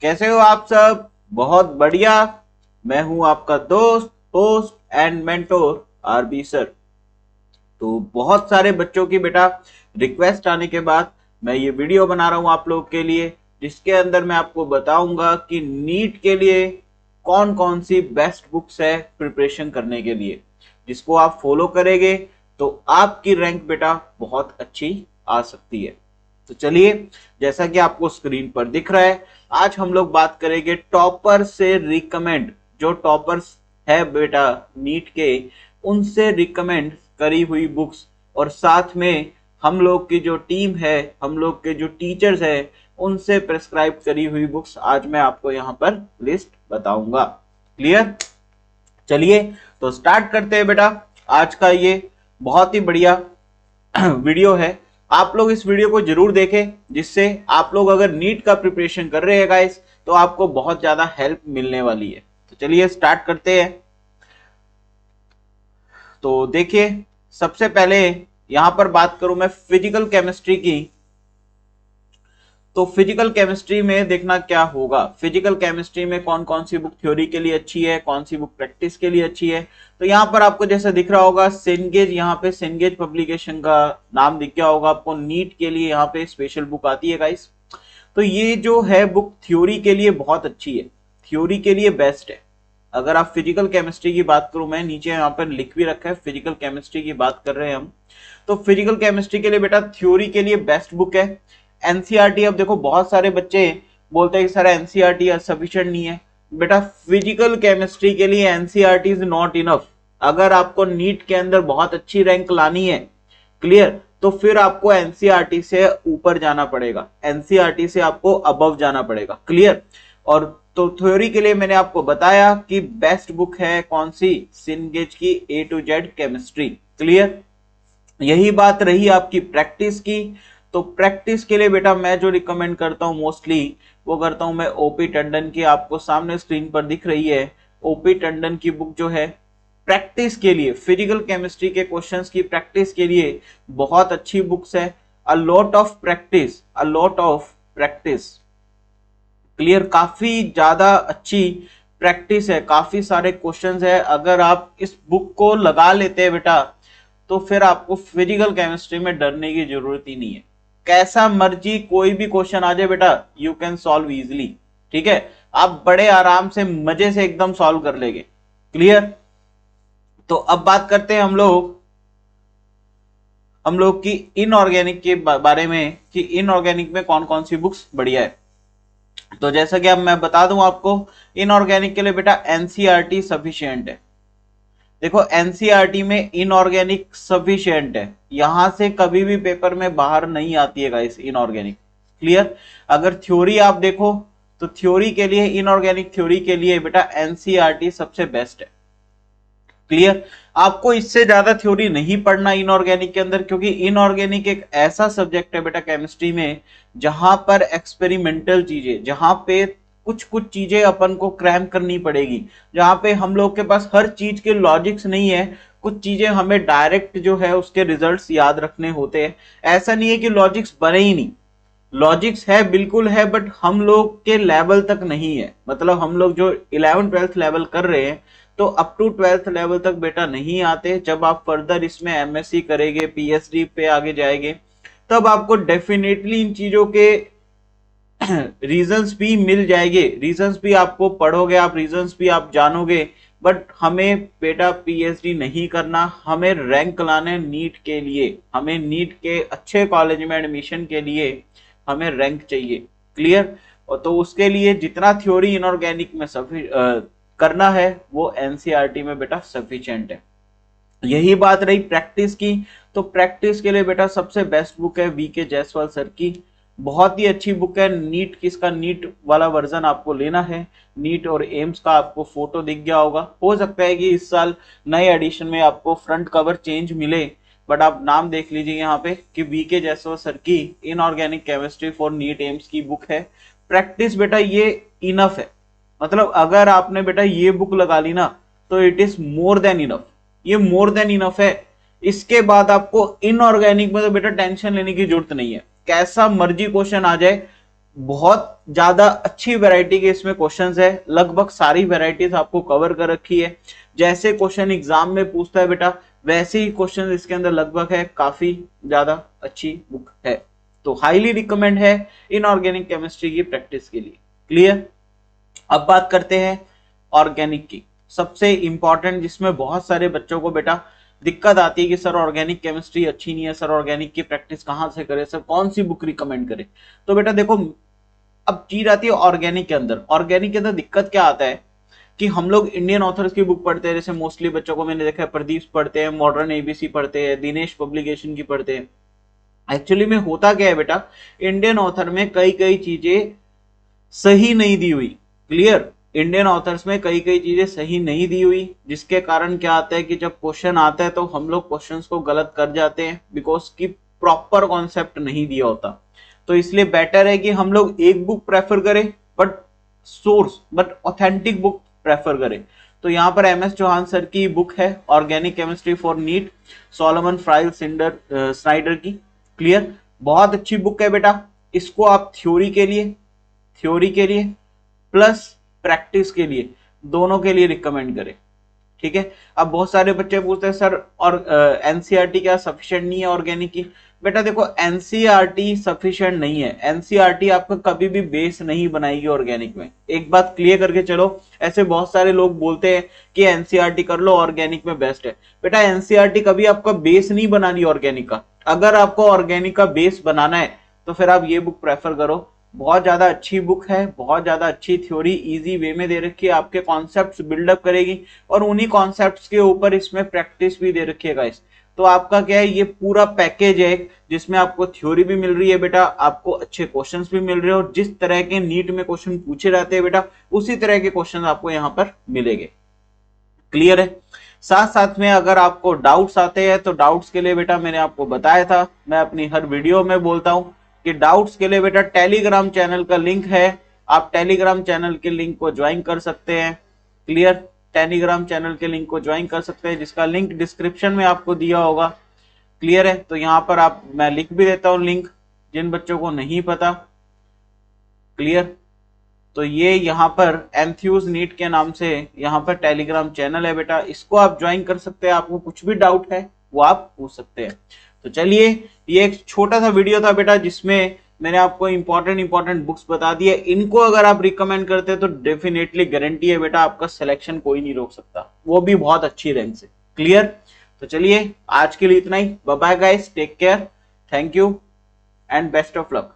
कैसे हो आप सब? बहुत बढ़िया। मैं हूं आपका दोस्त, host and mentor RB sir. तो बहुत सारे बच्चों की बेटा रिक्वेस्ट आने के बाद मैं ये वीडियो बना रहा हूं आप लोग के लिए, जिसके अंदर मैं आपको बताऊंगा कि नीट के लिए कौन कौन सी बेस्ट बुक्स है प्रिपरेशन करने के लिए, जिसको आप फॉलो करेंगे तो आपकी रैंक बेटा बहुत अच्छी आ सकती है। तो चलिए, जैसा कि आपको स्क्रीन पर दिख रहा है, आज हम लोग बात करेंगे टॉपर से रिकमेंड, जो टॉपर्स है बेटा नीट के, उनसे रिकमेंड करी हुई बुक्स, और साथ में हम लोग की जो टीम है, हम लोग के जो टीचर्स है, उनसे प्रेस्क्राइब करी हुई बुक्स आज मैं आपको यहाँ पर लिस्ट बताऊंगा। क्लियर? चलिए तो स्टार्ट करते हैं बेटा। आज का ये बहुत ही बढ़िया वीडियो है। आप लोग इस वीडियो को जरूर देखें, जिससे आप लोग अगर नीट का प्रिपरेशन कर रहे हैं गाइस, तो आपको बहुत ज्यादा हेल्प मिलने वाली है। तो चलिए स्टार्ट करते हैं। तो देखिए, सबसे पहले यहां पर बात करूं मैं फिजिकल केमिस्ट्री की, तो फिजिकल केमिस्ट्री में देखना क्या होगा, फिजिकल केमिस्ट्री में कौन कौन सी बुक थ्योरी के लिए अच्छी है, कौन सी बुक प्रैक्टिस के लिए अच्छी है। तो यहाँ पर आपको जैसा दिख रहा होगा सेनगेज, यहाँ पे सेनगेज पब्लिकेशन का नाम दिख गया होगा आपको। नीट के लिए यहाँ पे स्पेशल बुक आती है गाइस। तो ये जो है बुक थ्योरी के लिए बहुत अच्छी है, थ्योरी के लिए बेस्ट है। अगर आप फिजिकल केमिस्ट्री की बात करूं, मैं नीचे यहाँ पर लिख भी रखा है, फिजिकल केमिस्ट्री की बात कर रहे हैं हम, तो फिजिकल केमिस्ट्री के लिए बेटा थ्योरी के लिए बेस्ट बुक है एनसीईआरटी। अब देखो बहुत सारे बच्चे बोलते हैं कि सर एनसीईआरटी सफिशिएंट नहीं है। बेटा फिजिकल केमिस्ट्री के लिए एनसीईआरटी इज नॉट इनफ। अगर आपको नीट के अंदर बहुत अच्छी रैंक लानी है, क्लियर, तो फिर आपको एनसीईआरटी से ऊपर जाना पड़ेगा, एनसीईआरटी से आपको अबव जाना पड़ेगा। क्लियर? और तो थ्योरी के लिए मैंने आपको बताया कि बेस्ट बुक है कौन सी, सेनगेज की ए टू जेड केमिस्ट्री। क्लियर? यही बात रही आपकी प्रैक्टिस की। तो प्रैक्टिस के लिए बेटा मैं जो रिकमेंड करता हूं मोस्टली, वो करता हूं मैं ओपी टंडन की, आपको सामने स्क्रीन पर दिख रही है ओपी टंडन की बुक, जो है प्रैक्टिस के लिए, फिजिकल केमिस्ट्री के क्वेश्चंस की प्रैक्टिस के लिए बहुत अच्छी बुक्स है। A lot of practice, a lot of practice. Clear? काफी ज्यादा अच्छी प्रैक्टिस है, काफी सारे क्वेश्चंस है। अगर आप इस बुक को लगा लेते हैं बेटा, तो फिर आपको फिजिकल केमिस्ट्री में डरने की जरूरत ही नहीं है। कैसा मर्जी कोई भी क्वेश्चन आ जाए बेटा, यू कैन सॉल्व इजिली। ठीक है? आप बड़े आराम से मजे से एकदम सॉल्व कर लेंगे। क्लियर? तो अब बात करते हैं हम लोग की इनऑर्गेनिक के बारे में, कि इनऑर्गेनिक में कौन कौन सी बुक्स बढ़िया है। तो जैसा कि अब मैं बता दूं आपको, इनऑर्गेनिक के लिए बेटा एनसीईआरटी सफिशिएंट है। देखो एनसीईआरटी में इनऑर्गेनिक सफिशिएंट है, यहां से कभी भी पेपर में बाहर नहीं आती है गाइस इनऑर्गेनिक। क्लियर? अगर थ्योरी आप देखो, तो थ्योरी के लिए, इनऑर्गेनिक थ्योरी के लिए बेटा एनसीईआरटी सबसे बेस्ट है। क्लियर? आपको इससे ज्यादा थ्योरी नहीं पढ़ना इनऑर्गेनिक के अंदर, क्योंकि इनऑर्गेनिक एक ऐसा सब्जेक्ट है बेटा केमिस्ट्री में जहां पर एक्सपेरिमेंटल चीजें, जहां पे कुछ कुछ चीजें अपन को क्रैम करनी पड़ेगी, जहां पे हम लोग के पास हर चीज के लॉजिक्स नहीं है, कुछ चीजें हमें डायरेक्ट जो है उसके रिजल्ट्स याद रखने होते हैं। ऐसा नहीं है कि लॉजिक्स बने ही नहीं, लॉजिक्स है, बिल्कुल है, बट हम लोग के लेवल तक नहीं है। मतलब हम लोग जो 11th-12th लेवल कर रहे हैं, तो अप टू 12th लेवल तक बेटा नहीं आते। जब आप फर्दर इसमें एमएससी करेंगे, पीएचडी पे आगे जाएंगे, तब आपको डेफिनेटली इन चीजों के रीजंस भी मिल जाएंगे, रीजंस भी आपको पढ़ोगे आप, रीजंस भी आप जानोगे। बट हमें बेटा पीएचडी नहीं करना, हमें रैंक लाने नीट के लिए, हमें नीट के अच्छे कॉलेज में एडमिशन के लिए हमें रैंक चाहिए। क्लियर? और तो उसके लिए जितना थ्योरी इनऑर्गेनिक में करना है, वो एनसीईआरटी में बेटा सफिशिएंट है। यही बात रही प्रैक्टिस की, तो प्रैक्टिस के लिए बेटा सबसे बेस्ट बुक है वीके जायसवाल सर की, बहुत ही अच्छी बुक है। नीट किसका, नीट वाला वर्जन आपको लेना है, नीट और एम्स का आपको फोटो दिख गया होगा। हो सकता है कि इस साल नए एडिशन में आपको फ्रंट कवर चेंज मिले, बट आप नाम देख लीजिए यहाँ पे कि वीके जायसवाल सर की inorganic chemistry for NEET AIIMS की बुक है। प्रैक्टिस बेटा ये इनफ है, मतलब अगर आपने बेटा ये बुक लगा ली ना, तो it is more than enough, ये मोर देन इनफ है। इसके बाद आपको इनऑर्गेनिक में तो बेटा टेंशन लेने की जरूरत नहीं है, कैसा मर्जी क्वेश्चन आ जाए, बहुत ज्यादा अच्छी वैरायटी के इसमें क्वेश्चंस है, लगभग सारी वैरायटीज आपको कवर कर रखी है। जैसे क्वेश्चन एग्जाम में पूछता है बेटा वैसे ही क्वेश्चन इसके अंदर लगभग है, काफी ज्यादा अच्छी बुक है। तो हाईली रिकमेंड है इनऑर्गेनिक केमिस्ट्री की प्रैक्टिस के लिए। क्लियर। अब बात करते हैं ऑर्गेनिक की, सबसे इंपॉर्टेंट, जिसमें बहुत सारे बच्चों को बेटा दिक्कत आती है कि सर ऑर्गेनिक केमिस्ट्री अच्छी नहीं है, सर ऑर्गेनिक की प्रैक्टिस कहां से करें, सर कौन सी बुक रिकमेंड करें। तो बेटा देखो, अब चीज आती है ऑर्गेनिक के अंदर। ऑर्गेनिक के अंदर दिक्कत क्या आता है कि हम लोग इंडियन ऑथर्स की बुक पढ़ते हैं, जैसे मोस्टली बच्चों को मैंने देखा है प्रदीप पढ़ते हैं, मॉडर्न एबीसी पढ़ते हैं, दिनेश पब्लिकेशन की पढ़ते हैं। एक्चुअली में होता क्या है बेटा, इंडियन ऑथर में कई कई चीजें सही नहीं दी हुई। क्लियर। इंडियन ऑथर्स में कई कई चीजें सही नहीं दी हुई, जिसके कारण क्या आता है कि जब क्वेश्चन आता है तो हम लोग क्वेश्चंस को गलत कर जाते हैं, बिकॉज की प्रॉपर कॉन्सेप्ट नहीं दिया होता। तो इसलिए बेटर है कि हम लोग एक बुक प्रेफर करें, but source, but authentic book prefer करें। तो यहाँ पर MS चौहान सर की बुक है organic chemistry for NEET, Solomon Fryhle Snyder की। क्लियर। बहुत अच्छी बुक है बेटा, इसको आप थ्योरी के लिए प्लस प्रैक्टिस के लिए, दोनों के लिए रिकमेंड करें। ठीक है। अब बहुत सारे बच्चे पूछते हैं सर और एनसीईआरटी क्या सफिशिएंट नहीं है ऑर्गेनिक की। बेटा देखो, एनसीईआरटी सफिशिएंट नहीं है, एनसीईआरटी आपका कभी भी बेस नहीं बनाएगी ऑर्गेनिक में। एक बात क्लियर करके चलो, ऐसे बहुत सारे लोग बोलते हैं कि एनसीईआरटी कर लो ऑर्गेनिक में बेस्ट है। बेटा एनसीईआरटी कभी आपका बेस नहीं बनानी ऑर्गेनिक का। अगर आपको ऑर्गेनिक का बेस बनाना है तो फिर आप ये बुक प्रेफर करो, बहुत ज्यादा अच्छी बुक है, बहुत ज्यादा अच्छी थ्योरी इजी वे में दे रखी है, आपके कॉन्सेप्ट्स बिल्डअप करेगी, और उन्हीं कॉन्सेप्ट्स के ऊपर इसमें प्रैक्टिस भी दे रखी है गाइस। तो आपका क्या है, ये पूरा पैकेज है जिसमें आपको थ्योरी भी मिल रही है बेटा, आपको अच्छे क्वेश्चंस भी मिल रहे हैं, और जिस तरह के नीट में क्वेश्चन पूछे जाते हैं बेटा उसी तरह के क्वेश्चन आपको यहाँ पर मिलेंगे। क्लियर है। साथ साथ में अगर आपको डाउट्स आते हैं तो डाउट्स के लिए बेटा मैंने आपको बताया था, मैं अपनी हर वीडियो में बोलता हूं कि डाउट्स के लिए बेटा टेलीग्राम चैनल का लिंक है, आप टेलीग्राम चैनल के लिंक को ज्वाइन कर सकते हैं। क्लियर। टेलीग्राम चैनल के लिंक को ज्वाइन कर सकते हैं, जिसका लिंक डिस्क्रिप्शन में आपको दिया होगा। क्लियर है। तो यहाँ पर आप, मैं लिख भी देता हूँ लिंक जिन बच्चों को नहीं पता। क्लियर। तो ये यहाँ पर एंथ्यूज नीट के नाम से यहाँ पर टेलीग्राम चैनल है बेटा, इसको आप ज्वाइन कर सकते हैं, आपको कुछ भी डाउट है वो आप पूछ सकते हैं। तो चलिए, ये एक छोटा सा वीडियो था बेटा जिसमें मैंने आपको इंपॉर्टेंट बुक्स बता दिए। इनको अगर आप रिकमेंड करते हैं तो डेफिनेटली गारंटी है बेटा आपका सिलेक्शन कोई नहीं रोक सकता, वो भी बहुत अच्छी रैंक से। क्लियर। तो चलिए आज के लिए इतना ही, bye bye guys, take care, thank you and best of luck.